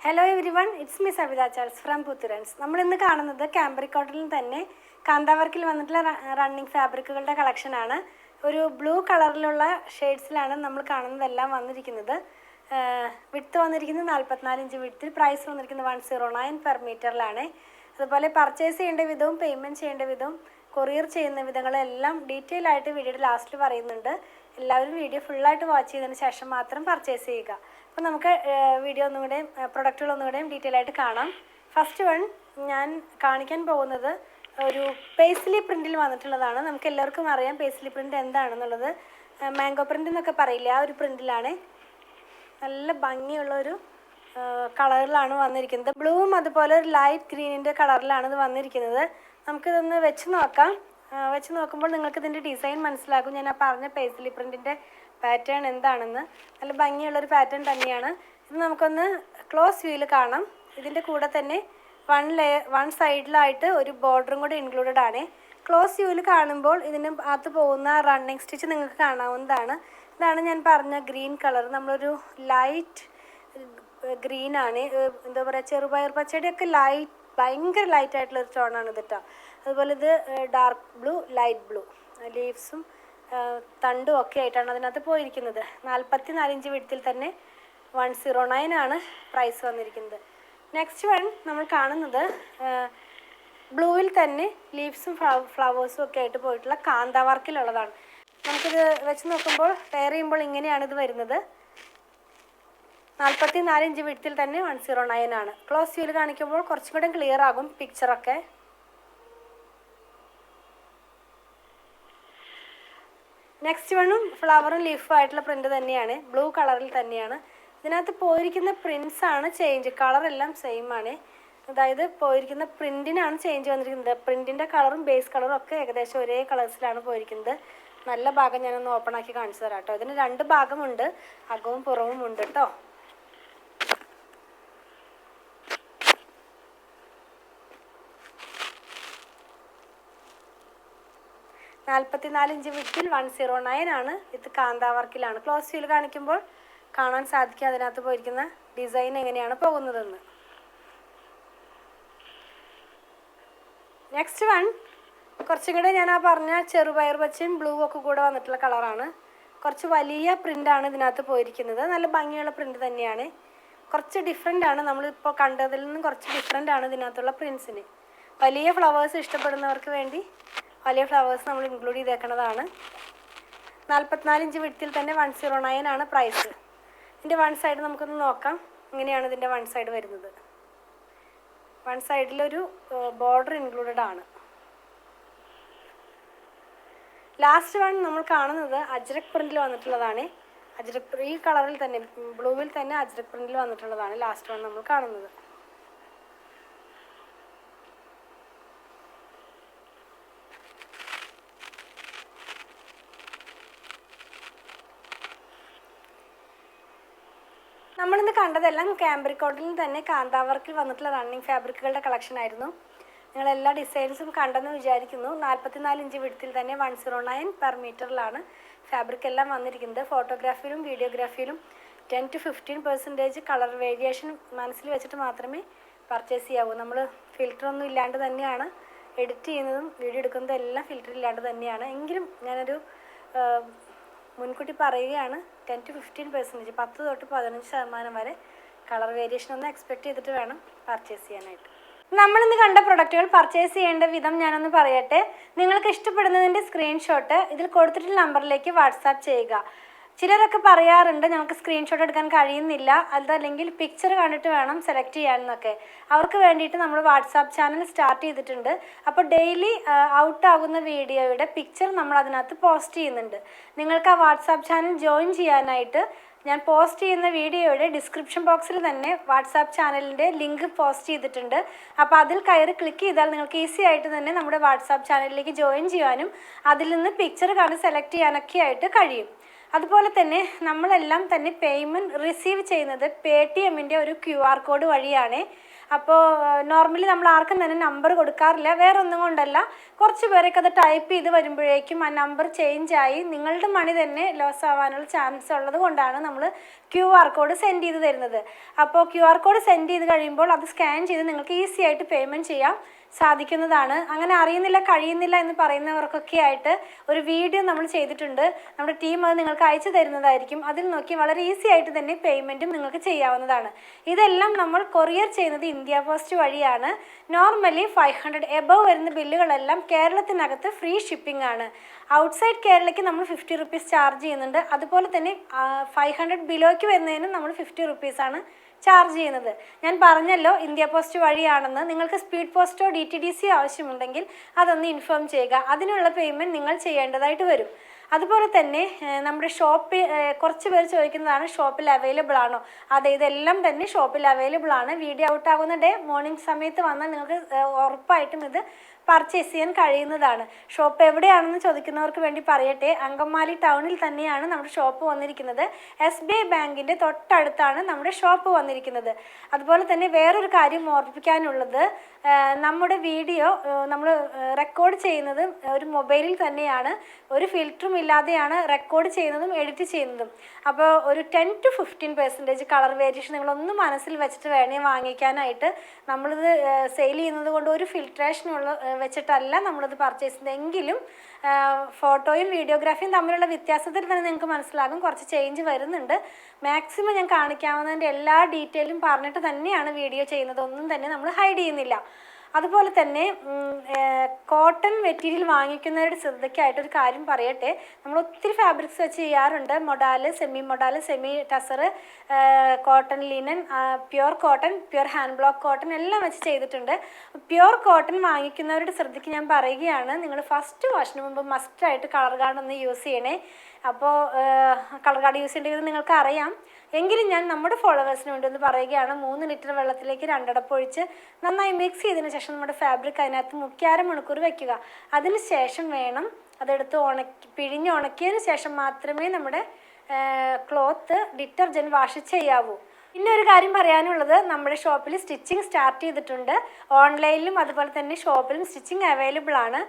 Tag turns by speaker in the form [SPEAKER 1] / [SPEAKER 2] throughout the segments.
[SPEAKER 1] Hello everyone, it's me Savitha Charles from പുത്തുരൻസ്. നമ്മളിന്ന് കാണുന്നത് കാംബ്രിക് കോട്ടണിൽ തന്നെ കാന്താവർക്കിൽ വന്നിട്ടുള്ള റണ്ണിങ് ഫാബ്രിക്കുകളുടെ കളക്ഷനാണ്. ഒരു ബ്ലൂ കളറിലുള്ള ഷെയ്ഡ്സിലാണ് നമ്മൾ കാണുന്നതെല്ലാം വന്നിരിക്കുന്നത്. വിഡ്ത്ത് വന്നിരിക്കുന്നത് 44 ഇഞ്ച് വിഡ്ത്തിൽ, പ്രൈസ് വന്നിരിക്കുന്നത് 109 പെർ മീറ്ററിലാണ്. അതുപോലെ പർച്ചേസ് ചെയ്യേണ്ട വിധവും പേയ്മെൻറ്റ് ചെയ്യേണ്ട വിധവും കൊറിയർ ചെയ്യുന്ന വിധങ്ങളെല്ലാം ഡീറ്റെയിൽ ആയിട്ട് വീഡിയോയുടെ ലാസ്റ്റിൽ പറയുന്നുണ്ട്. എല്ലാവരും വീഡിയോ ഫുള്ളായിട്ട് വാച്ച് ചെയ്തതിന് ശേഷം മാത്രം പർച്ചേസ് ചെയ്യുക. അപ്പോൾ നമുക്ക് വീഡിയോ ഒന്നുകൂടെയും പ്രൊഡക്റ്റുകളൊന്നുകൂടെയും ഡീറ്റെയിൽ ആയിട്ട് കാണാം. ഫസ്റ്റ് വൺ ഞാൻ കാണിക്കാൻ പോകുന്നത് ഒരു പേസ്ലി പ്രിൻറ്റിൽ വന്നിട്ടുള്ളതാണ്. നമുക്ക് എല്ലാവർക്കും അറിയാം പേസ്ലി പ്രിൻ്റ് എന്താണെന്നുള്ളത്. മാംഗോ പ്രിൻ്റ് എന്നൊക്കെ പറയില്ല, ആ ഒരു പ്രിൻറ്റിലാണ്. നല്ല ഭംഗിയുള്ളൊരു കളറിലാണ് വന്നിരിക്കുന്നത്. ബ്ലൂവും അതുപോലെ ഒരു ലൈറ്റ് ഗ്രീനിൻ്റെ കളറിലാണ് ഇത് വന്നിരിക്കുന്നത്. നമുക്കിതൊന്ന് വെച്ച് നോക്കാം. വെച്ച് നോക്കുമ്പോൾ നിങ്ങൾക്ക് ഇതിൻ്റെ ഡിസൈൻ മനസ്സിലാകും. ഞാൻ ആ പറഞ്ഞ പേസ്ലി പ്രിൻറ്റിൻ്റെ പാറ്റേൺ എന്താണെന്ന്. നല്ല ഭംഗിയുള്ളൊരു പാറ്റേൺ തന്നെയാണ്. ഇത് നമുക്കൊന്ന് ക്ലോസ് വ്യൂവിൽ കാണാം. ഇതിൻ്റെ കൂടെ തന്നെ വൺ സൈഡിലായിട്ട് ഒരു ബോർഡറും കൂടെ ഇൻക്ലൂഡഡ് ആണ്. ക്ലോസ് വ്യൂവിൽ കാണുമ്പോൾ ഇതിന് അകത്ത് പോകുന്ന റണ്ണിങ് സ്റ്റിച്ച് നിങ്ങൾക്ക് കാണാവുന്നതാണ്. ഇതാണ് ഞാൻ പറഞ്ഞ ഗ്രീൻ കളർ. നമ്മളൊരു ലൈറ്റ് ഗ്രീനാണ്, എന്താ പറയുക, ചെറുപയർ പച്ചടിയൊക്കെ ഭയങ്കര ലൈറ്റായിട്ടുള്ളൊരു ടോണാണ് ഇത് കേട്ടോ. അതുപോലെ ഇത് ഡാർക്ക് ബ്ലൂ, ലൈറ്റ് ബ്ലൂ, ലീവ്സും തണ്ടും ഒക്കെ ആയിട്ടാണ് അതിനകത്ത് പോയിരിക്കുന്നത്. 44 ഇഞ്ച് വിഡ്ത്തിൽ തന്നെ 109 ആണ് പ്രൈസ് വന്നിരിക്കുന്നത്. നെക്സ്റ്റ് വൺ നമ്മൾ കാണുന്നത് ബ്ലൂവിൽ തന്നെ ലീവ്സും ഫ്ലവേഴ്സും ഒക്കെ ആയിട്ട് പോയിട്ടുള്ള കാന്താ വർക്കിലുള്ളതാണ്. നമുക്കിത് വെച്ച് നോക്കുമ്പോൾ പെയർ ചെയ്യുമ്പോൾ ഇങ്ങനെയാണ് ഇത് വരുന്നത്. 44 ഇഞ്ച് വിഡ്ത്തിൽ തന്നെ 109 ആണ്. ക്ലോസ് വ്യൂവിൽ കാണിക്കുമ്പോൾ കുറച്ചും കൂടെ ക്ലിയർ ആകും പിക്ചറൊക്കെ. നെക്സ്റ്റ് വണ്ണും ഫ്ലവറും ലീഫും ആയിട്ടുള്ള പ്രിൻ്റ് തന്നെയാണ്, ബ്ലൂ കളറിൽ തന്നെയാണ്. ഇതിനകത്ത് പോയിരിക്കുന്ന പ്രിൻറ്റ്സ് ആണ് ചേഞ്ച്, കളറെല്ലാം സെയിം ആണ്. അതായത് പോയിരിക്കുന്ന പ്രിൻറ്റിനാണ് ചേഞ്ച് വന്നിരിക്കുന്നത്. പ്രിൻറ്റിൻ്റെ കളറും ബേസ് കളറും ഒക്കെ ഏകദേശം ഒരേ കളേഴ്സിലാണ് പോയിരിക്കുന്നത്. നല്ല ഭാഗം ഞാനൊന്ന് ഓപ്പൺ ആക്കി കാണിച്ചു തരാം കേട്ടോ. ഇതിന് 2 ഭാഗമുണ്ട്, അകവും പുറവും ഉണ്ട് കേട്ടോ. നാൽപ്പത്തിനാല് ഇഞ്ച് വിഡ്ത്തിൽ 109 ആണ്. ഇത് കാന്താ വർക്കിലാണ്. ക്ലോസ് വ്യൂവിൽ കാണിക്കുമ്പോൾ കാണാൻ സാധിക്കും അതിനകത്ത് പോയിരിക്കുന്ന ഡിസൈൻ എങ്ങനെയാണ് പോകുന്നതെന്ന്. നെക്സ്റ്റ് വൺ കുറച്ചും കൂടെ ഞാൻ ആ പറഞ്ഞ ചെറുപയർ പച്ചയും ബ്ലൂ ഒക്കെ കൂടെ വന്നിട്ടുള്ള കളറാണ്. കുറച്ച് വലിയ പ്രിൻ്റാണ് ഇതിനകത്ത് പോയിരിക്കുന്നത്. നല്ല ഭംഗിയുള്ള പ്രിൻ്റ് തന്നെയാണ്. കുറച്ച് ഡിഫറെൻ്റ് ആണ്, നമ്മളിപ്പോൾ കണ്ടതിൽ നിന്നും കുറച്ച് ഡിഫറെൻ്റ് ആണ് ഇതിനകത്തുള്ള പ്രിൻസിന്. വലിയ ഫ്ലവേഴ്സ് ഇഷ്ടപ്പെടുന്നവർക്ക് വേണ്ടി വലിയ ഫ്ലവേഴ്സ് നമ്മൾ ഇൻക്ലൂഡ് ചെയ്തേക്കുന്നതാണ്. 44 ഇഞ്ച് വിഡ്ത്തിൽ തന്നെ 109 ആണ് പ്രൈസ്. ഇതിൻ്റെ വൺ സൈഡ് നമുക്കൊന്ന് നോക്കാം. ഇങ്ങനെയാണ് ഇതിൻ്റെ വൺ സൈഡ് വരുന്നത്. വൺ സൈഡിലൊരു ബോർഡർ ഇൻക്ലൂഡഡ് ആണ്. ലാസ്റ്റ് വൺ നമ്മൾ കാണുന്നത് അജ്രക് പ്രിൻറ്റിൽ വന്നിട്ടുള്ളതാണ്. ഈ കളറിൽ തന്നെ ബ്ലൂവിൽ തന്നെ അജ്രക് പ്രിൻറ്റിൽ വന്നിട്ടുള്ളതാണ് ലാസ്റ്റ് വൺ നമ്മൾ കാണുന്നത്. നമ്മളിന്ന് കണ്ടതെല്ലാം കാംബ്രിക് കോട്ടണിൽ തന്നെ കാന്താ വർക്കിൽ വന്നിട്ടുള്ള റണ്ണിങ് ഫാബ്രിക്കുകളുടെ കളക്ഷൻ ആയിരുന്നു. നിങ്ങളെല്ലാ ഡിസൈൻസും കണ്ടെന്ന് വിചാരിക്കുന്നു. 44 ഇഞ്ച് വിഡ്ത്തിൽ തന്നെ 109 പെർ മീറ്ററിലാണ് ഫാബ്രിക് എല്ലാം വന്നിരിക്കുന്നത്. ഫോട്ടോഗ്രാഫിയിലും വീഡിയോഗ്രാഫിയിലും 10 to 15% കളർ വേരിയേഷൻ മനസ്സിൽ വെച്ചിട്ട് മാത്രമേ പർച്ചേസ് ചെയ്യാവൂ. നമ്മൾ ഫിൽറ്ററൊന്നും ഇല്ലാണ്ട് തന്നെയാണ് എഡിറ്റ് ചെയ്യുന്നതും വീഡിയോ എടുക്കുന്നതും എല്ലാം ഫിൽറ്റർ ഇല്ലാണ്ട് തന്നെയാണ്. എങ്കിലും ഞാനൊരു മുൻകൂട്ടി പറയുകയാണ്, 10 to 15%, 10 തൊട്ട് 15% വരെ കളർ വേരിയേഷൻ ഒന്ന് എക്സ്പെക്ട് ചെയ്തിട്ട് വേണം പർച്ചേസ് ചെയ്യാനായിട്ട്. നമ്മളിന്ന് കണ്ട പ്രൊഡക്റ്റുകൾ പർച്ചേസ് ചെയ്യേണ്ട വിധം ഞാനൊന്ന് പറയട്ടെ. നിങ്ങൾക്ക് ഇഷ്ടപ്പെടുന്നതിൻ്റെ സ്ക്രീൻഷോട്ട് ഇതിൽ കൊടുത്തിട്ടുള്ള നമ്പറിലേക്ക് വാട്സാപ്പ് ചെയ്യുക. ചിലരൊക്കെ പറയാറുണ്ട് ഞങ്ങൾക്ക് സ്ക്രീൻഷോട്ട് എടുക്കാൻ കഴിയുന്നില്ല, അതല്ലെങ്കിൽ പിക്ചർ കണ്ടിട്ട് വേണം സെലക്ട് ചെയ്യാനെന്നൊക്കെ. അവർക്ക് വേണ്ടിയിട്ട് നമ്മൾ വാട്സാപ്പ് ചാനൽ സ്റ്റാർട്ട് ചെയ്തിട്ടുണ്ട്. അപ്പോൾ ഡെയിലി ഔട്ടാകുന്ന വീഡിയോയുടെ പിക്ചർ നമ്മൾ അതിനകത്ത് പോസ്റ്റ് ചെയ്യുന്നുണ്ട്. നിങ്ങൾക്ക് ആ വാട്സാപ്പ് ചാനൽ ജോയിൻ ചെയ്യാനായിട്ട് ഞാൻ പോസ്റ്റ് ചെയ്യുന്ന വീഡിയോയുടെ ഡിസ്ക്രിപ്ഷൻ ബോക്സിൽ തന്നെ വാട്സാപ്പ് ചാനലിൻ്റെ ലിങ്ക് പോസ്റ്റ് ചെയ്തിട്ടുണ്ട്. അപ്പോൾ അതിൽ കയറി ക്ലിക്ക് ചെയ്താൽ നിങ്ങൾക്ക് ഈസി ആയിട്ട് തന്നെ നമ്മുടെ വാട്സാപ്പ് ചാനലിലേക്ക് ജോയിൻ ചെയ്യാനും അതിൽ നിന്ന് പിക്ചർ കണ്ട് സെലക്ട് ചെയ്യാനൊക്കെ ആയിട്ട് കഴിയും. അതുപോലെ തന്നെ നമ്മളെല്ലാം തന്നെ പേയ്മെൻറ്റ് റിസീവ് ചെയ്യുന്നത് പേടിഎമ്മിൻ്റെ ഒരു QR കോഡ് വഴിയാണ്. അപ്പോൾ നോർമലി നമ്മൾ ആർക്കും തന്നെ നമ്പർ കൊടുക്കാറില്ല, വേറെ ഒന്നും കൊണ്ടല്ല, കുറച്ച് പേരൊക്കെ അത് ടൈപ്പ് ചെയ്ത് വരുമ്പോഴേക്കും ആ നമ്പർ ചേഞ്ച് ആയി നിങ്ങളുടെ മണി തന്നെ ലോസ് ആവാനുള്ള ചാൻസ് ഉള്ളത് കൊണ്ടാണ് നമ്മൾ QR കോഡ് സെൻഡ് ചെയ്ത് തരുന്നത്. അപ്പോൾ QR കോഡ് സെൻഡ് ചെയ്ത് കഴിയുമ്പോൾ അത് സ്കാൻ ചെയ്ത് നിങ്ങൾക്ക് ഈസി ആയിട്ട് പേയ്മെൻറ്റ് ചെയ്യാം സാധിക്കുന്നതാണ്. അങ്ങനെ അറിയുന്നില്ല കഴിയുന്നില്ല എന്ന് പറയുന്നവർക്കൊക്കെ ആയിട്ട് ഒരു വീഡിയോ നമ്മൾ ചെയ്തിട്ടുണ്ട്. നമ്മുടെ ടീം അത് നിങ്ങൾക്ക് അയച്ചു തരുന്നതായിരിക്കും. അതിൽ നോക്കി വളരെ ഈസി ആയിട്ട് തന്നെ പേയ്മെൻറ്റും നിങ്ങൾക്ക് ചെയ്യാവുന്നതാണ്. ഇതെല്ലാം നമ്മൾ കൊറിയർ ചെയ്യുന്നത് ഇന്ത്യ പോസ്റ്റ് വഴിയാണ്. നോർമലി 500 എബവ് വരുന്ന ബില്ലുകളെല്ലാം കേരളത്തിനകത്ത് ഫ്രീ ഷിപ്പിംഗ് ആണ്. ഔട്ട്സൈഡ് കേരളയ്ക്ക് നമ്മൾ 50 റുപ്പീസ് ചാർജ് ചെയ്യുന്നുണ്ട്. അതുപോലെ തന്നെ 500 ബിലോയ്ക്ക് വരുന്നതിനും നമ്മൾ 50 റുപ്പീസാണ് ചാർജ് ചെയ്യുന്നത്. ഞാൻ പറഞ്ഞല്ലോ ഇന്ത്യ പോസ്റ്റ് വഴിയാണെന്ന്. നിങ്ങൾക്ക് സ്പീഡ് പോസ്റ്റോ DTDC ആവശ്യമുണ്ടെങ്കിൽ അതൊന്ന് ഇൻഫോം ചെയ്യുക. അതിനുള്ള പേയ്മെൻറ്റ് നിങ്ങൾ ചെയ്യേണ്ടതായിട്ട് വരും. അതുപോലെ തന്നെ നമ്മുടെ ഷോപ്പിൽ കുറച്ച് പേര് ചോദിക്കുന്നതാണ് ഷോപ്പിൽ അവൈലബിൾ ആണോ? അതെ, ഇതെല്ലാം തന്നെ ഷോപ്പിൽ അവൈലബിൾ ആണ്. വീഡിയോ ഔട്ട് ആകുന്ന ഡേ മോർണിംഗ് സമയത്ത് വന്നാൽ നിങ്ങൾക്ക് ഉറപ്പായിട്ടും ഇത് പർച്ചേസ് ചെയ്യാൻ കഴിയുന്നതാണ്. ഷോപ്പ് എവിടെയാണെന്ന് ചോദിക്കുന്നവർക്ക് വേണ്ടി പറയട്ടെ, അങ്കമാലി ടൗണിൽ തന്നെയാണ് നമ്മുടെ ഷോപ്പ് വന്നിരിക്കുന്നത്. SBI ബാങ്കിൻ്റെ തൊട്ടടുത്താണ് നമ്മുടെ ഷോപ്പ് വന്നിരിക്കുന്നത്. അതുപോലെ തന്നെ വേറൊരു കാര്യം ഓർമ്മിപ്പിക്കാനുള്ളത്, നമ്മുടെ വീഡിയോ നമ്മൾ റെക്കോർഡ് ചെയ്യുന്നത് ഒരു മൊബൈലിൽ തന്നെയാണ്. ഒരു ഫിൽറ്ററും ഇല്ലാതെയാണ് റെക്കോർഡ് ചെയ്യുന്നതും എഡിറ്റ് ചെയ്യുന്നതും. അപ്പോൾ ഒരു 10 to 15% കളർ വേരിയേഷൻ നിങ്ങളൊന്ന് മനസ്സിൽ വെച്ചിട്ട് വേണേ വാങ്ങിക്കാനായിട്ട്. നമ്മളിത് സെയിൽ ചെയ്യുന്നത് കൊണ്ട് ഒരു ഫിൽട്രേഷനുള്ള വെച്ചിട്ടല്ല നമ്മളിത് പർച്ചേസ് ചെയ്യുന്നതെങ്കിലും ഫോട്ടോയും വീഡിയോഗ്രാഫിയും തമ്മിലുള്ള വ്യത്യാസത്തിൽ തന്നെ നിങ്ങൾക്ക് മനസ്സിലാകും കുറച്ച് ചേഞ്ച് വരുന്നുണ്ട്. മാക്സിമം ഞാൻ കാണിക്കാവുന്നതിൻ്റെ എല്ലാ ഡീറ്റെയിലും പറഞ്ഞിട്ട് തന്നെയാണ് വീഡിയോ ചെയ്യുന്നത്. ഒന്നും തന്നെ നമ്മൾ ഹൈഡ് ചെയ്യുന്നില്ല. അതുപോലെ തന്നെ കോട്ടൺ മെറ്റീരിയൽ വാങ്ങിക്കുന്നവരുടെ ശ്രദ്ധയ്ക്കായിട്ടൊരു കാര്യം പറയട്ടെ. നമ്മൾ ഒത്തിരി ഫാബ്രിക്സ് വെച്ച് ചെയ്യാറുണ്ട്. Modal, semi tussar, cotton linen, pure cotton, pure hand block cotton എല്ലാം വെച്ച് ചെയ്തിട്ടുണ്ട്. പ്യുർ കോട്ടൺ വാങ്ങിക്കുന്നവരുടെ ശ്രദ്ധയ്ക്ക് ഞാൻ പറയുകയാണ്, നിങ്ങൾ ഫസ്റ്റ് വാഷിന് മുമ്പ് മസ്റ്റായിട്ട് കളർ ഗാർഡ് ഒന്ന് യൂസ് ചെയ്യണേ. അപ്പോൾ കളർ ഗാർഡ് യൂസ് ചെയ്യേണ്ടത് നിങ്ങൾക്ക് അറിയാം, എങ്കിലും ഞാൻ നമ്മുടെ ഫോളോവേഴ്സിന് വേണ്ടി ഒന്ന് പറയുകയാണ്. 3 ലിറ്റർ വെള്ളത്തിലേക്ക് 2 അടപ്പ് ഒഴിച്ച് നന്നായി മിക്സ് ചെയ്തതിന് ശേഷം നമ്മുടെ ഫാബ്രിക് അതിനകത്ത് മുക്കി 1/2 മണിക്കൂർ വയ്ക്കുക. അതിന് ശേഷം വേണം അതെടുത്ത് പിഴിഞ്ഞ് ഉണക്കിയതിന് ശേഷം മാത്രമേ നമ്മുടെ ക്ലോത്ത് ഡിറ്റർജൻറ്റ് വാഷ് ചെയ്യാവൂ. പിന്നെ ഒരു കാര്യം പറയാനുള്ളത്, നമ്മുടെ ഷോപ്പിൽ സ്റ്റിച്ചിങ് സ്റ്റാർട്ട് ചെയ്തിട്ടുണ്ട്. ഓൺലൈനിലും അതുപോലെ തന്നെ ഷോപ്പിലും സ്റ്റിച്ചിങ് അവൈലബിൾ ആണ്.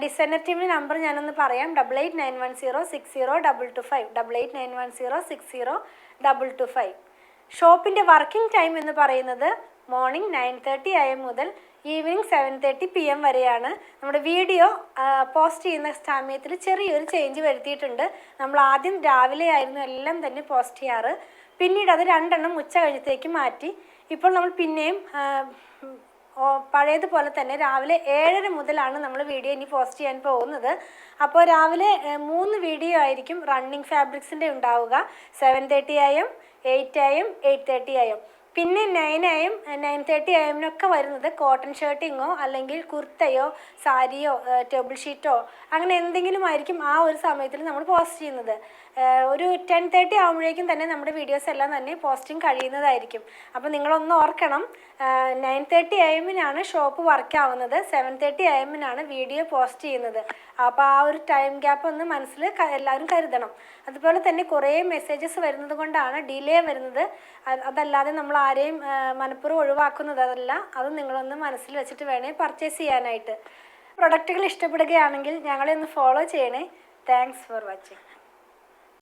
[SPEAKER 1] ഡിസൈനർ ടീമിൻ്റെ നമ്പർ ഞാനൊന്ന് പറയാം: 8891060225, 8891060225. ഷോപ്പിൻ്റെ വർക്കിംഗ് ടൈം എന്ന് പറയുന്നത് മോർണിംഗ് 9:30 AM മുതൽ ഈവനിങ് 7:30 PM വരെയാണ്. നമ്മുടെ വീഡിയോ പോസ്റ്റ് ചെയ്യുന്ന സമയത്തിൽ ചെറിയൊരു ചേഞ്ച് വരുത്തിയിട്ടുണ്ട്. നമ്മൾ ആദ്യം രാവിലെ ആയിരുന്നു എല്ലാം തന്നെ പോസ്റ്റ് ചെയ്യാറ്. പിന്നീട് അത് 2 എണ്ണം ഉച്ച കഴിഞ്ഞത്തേക്ക് മാറ്റി. ഇപ്പോൾ നമ്മൾ പിന്നെയും പഴയതുപോലെ തന്നെ രാവിലെ 7:30 മുതലാണ് നമ്മൾ വീഡിയോ ഇനി പോസ്റ്റ് ചെയ്യാൻ പോകുന്നത്. അപ്പോൾ രാവിലെ 3 വീഡിയോ ആയിരിക്കും റണ്ണിങ് ഫാബ്രിക്സിൻ്റെ ഉണ്ടാവുക. 7:30 AM, 8 AM, 8:30 AM. പിന്നെ 9 AM, 9:30 AM വരുന്നത് കോട്ടൺ ഷർട്ടിങ്ങോ അല്ലെങ്കിൽ കുർത്തയോ സാരിയോ ടേബിൾ ഷീറ്റോ അങ്ങനെ എന്തെങ്കിലും ആയിരിക്കും ആ ഒരു സമയത്തിൽ നമ്മൾ പോസ്റ്റ് ചെയ്യുന്നത്. ഒരു 10:30 ആകുമ്പോഴേക്കും തന്നെ നമ്മുടെ വീഡിയോസ് എല്ലാം തന്നെ പോസ്റ്റിംഗ് കഴിയുന്നതായിരിക്കും. അപ്പോൾ നിങ്ങളൊന്ന് ഓർക്കണം, 9:30 AM ഷോപ്പ് വർക്ക് ആവുന്നത്, 7:30 AM വീഡിയോ പോസ്റ്റ് ചെയ്യുന്നത്. അപ്പോൾ ആ ഒരു ടൈം ഗ്യാപ്പ് ഒന്ന് മനസ്സിൽ എല്ലാവരും കരുതണം. അതുപോലെ തന്നെ കുറേ മെസ്സേജസ് വരുന്നത് കൊണ്ടാണ് ഡിലേ വരുന്നത്. അതല്ലാതെ നമ്മൾ ആരെയും മനഃപൂർവ്വം ഒഴിവാക്കുന്നതല്ല. അത് നിങ്ങളൊന്ന് മനസ്സിൽ വെച്ചിട്ട് വേണേ പർച്ചേസ് ചെയ്യാനായിട്ട്. പ്രൊഡക്റ്റുകൾ ഇഷ്ടപ്പെടുകയാണെങ്കിൽ ഞങ്ങളെ ഒന്ന് ഫോളോ ചെയ്യണേ. Thanks for watching.